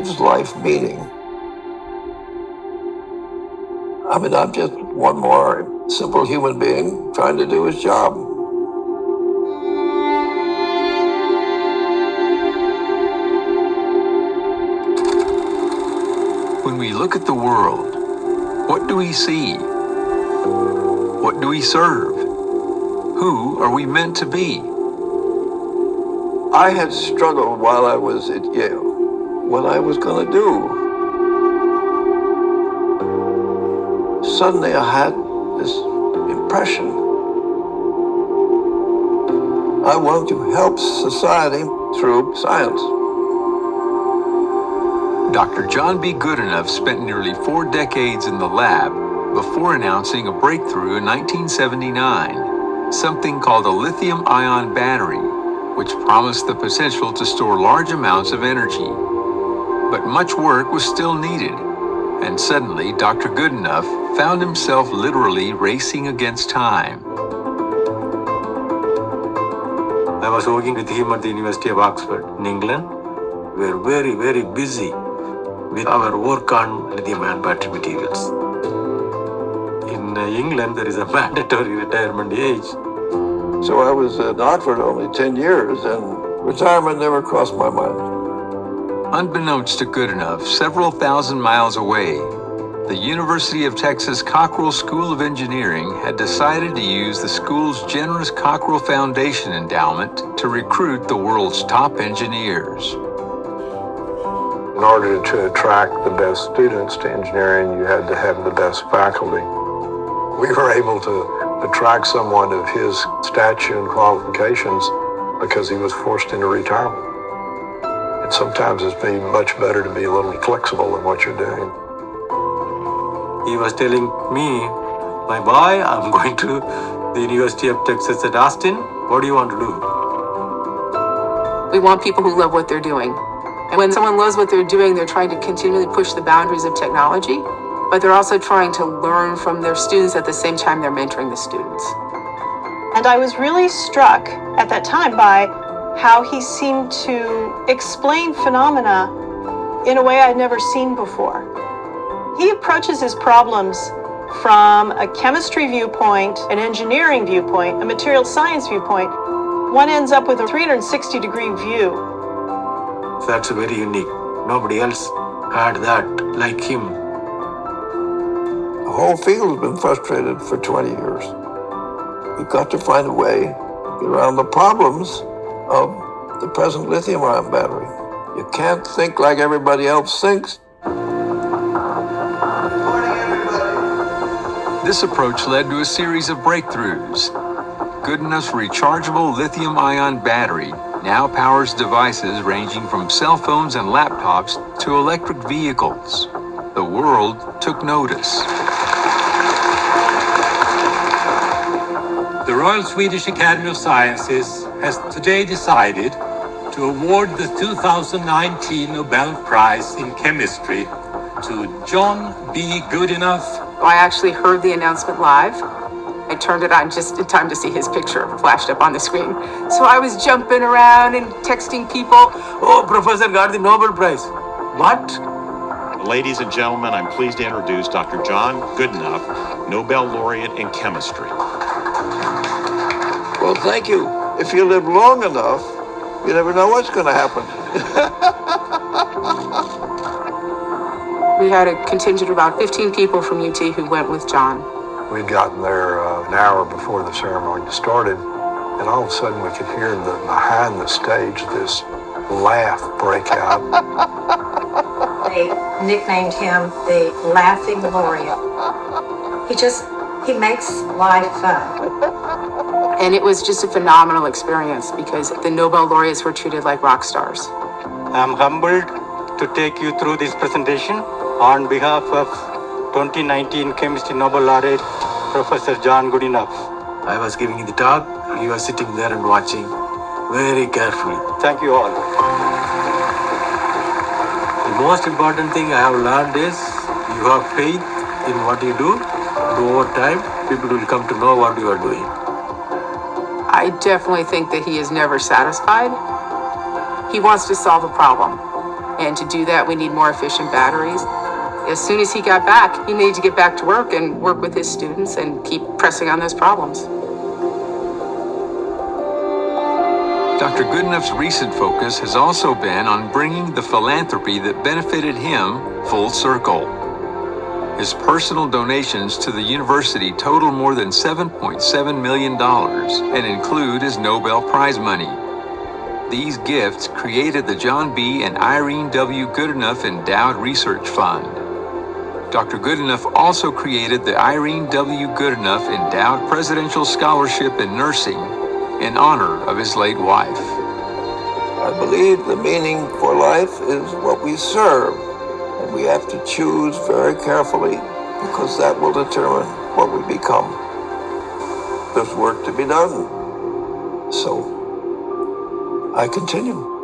gives life meaning. I mean, I'm just one more simple human being trying to do his job. When we look at the world, what do we see? What do we serve? Who are we meant to be? I had struggled while I was at Yale, what I was going to do. Suddenly I had this impression. I want to help society through science. Dr. John B. Goodenough spent nearly 4 decades in the lab before announcing a breakthrough in 1979, something called a lithium-ion battery, which promised the potential to store large amounts of energy. But much work was still needed, and suddenly Dr. Goodenough found himself literally racing against time. I was working with him at the University of Oxford in England. We were very, very busy with our work on lithium-ion battery materials. In England, there is a mandatory retirement age. So I was at Oxford only 10 years, and retirement never crossed my mind. Unbeknownst to Goodenough, several thousand miles away, the University of Texas Cockrell School of Engineering had decided to use the school's generous Cockrell Foundation endowment to recruit the world's top engineers. In order to attract the best students to engineering, you had to have the best faculty. We were able to attract someone of his stature and qualifications because he was forced into retirement. And sometimes it's been much better to be a little flexible in what you're doing. He was telling me, my boy, I'm going to the University of Texas at Austin. What do you want to do? We want people who love what they're doing. And when someone loves what they're doing, they're trying to continually push the boundaries of technology, but they're also trying to learn from their students at the same time they're mentoring the students. And I was really struck at that time by how he seemed to explain phenomena in a way I'd never seen before. He approaches his problems from a chemistry viewpoint, an engineering viewpoint, a material science viewpoint. One ends up with a 360-degree view. That's very unique. Nobody else had that like him. The whole field has been frustrated for 20 years. We've got to find a way to get around the problems of the present lithium-ion battery. You can't think like everybody else thinks. This approach led to a series of breakthroughs. Goodenough's rechargeable lithium-ion battery now powers devices ranging from cell phones and laptops to electric vehicles. The world took notice. The Royal Swedish Academy of Sciences has today decided to award the 2019 Nobel Prize in Chemistry to John B. Goodenough. I actually heard the announcement live. I turned it on just in time to see his picture flashed up on the screen. So I was jumping around and texting people. Oh, Professor got the Nobel Prize. What? Ladies and gentlemen, I'm pleased to introduce Dr. John Goodenough, Nobel Laureate in Chemistry. Well, thank you. If you live long enough, you never know what's going to happen. We had a contingent of about 15 people from UT who went with John. We'd gotten there an hour before the ceremony started, and all of a sudden we could hear behind the stage this laugh break out. They nicknamed him the Laughing Laureate. He makes life fun. And it was just a phenomenal experience because the Nobel laureates were treated like rock stars. I'm humbled to take you through this presentation on behalf of 2019 Chemistry Nobel Laureate, Professor John Goodenough. I was giving the talk. He was sitting there and watching very carefully. Thank you all. The most important thing I have learned is you have faith in what you do, and over time, people will come to know what you are doing. I definitely think that he is never satisfied. He wants to solve a problem. And to do that, we need more efficient batteries. As soon as he got back, he needed to get back to work and work with his students and keep pressing on those problems. Dr. Goodenough's recent focus has also been on bringing the philanthropy that benefited him full circle. His personal donations to the university total more than $7.7 million and include his Nobel Prize money. These gifts created the John B. and Irene W. Goodenough Endowed Research Fund. Dr. Goodenough also created the Irene W. Goodenough Endowed Presidential Scholarship in Nursing in honor of his late wife. I believe the meaning for life is what we serve, and we have to choose very carefully because that will determine what we become. There's work to be done, so I continue.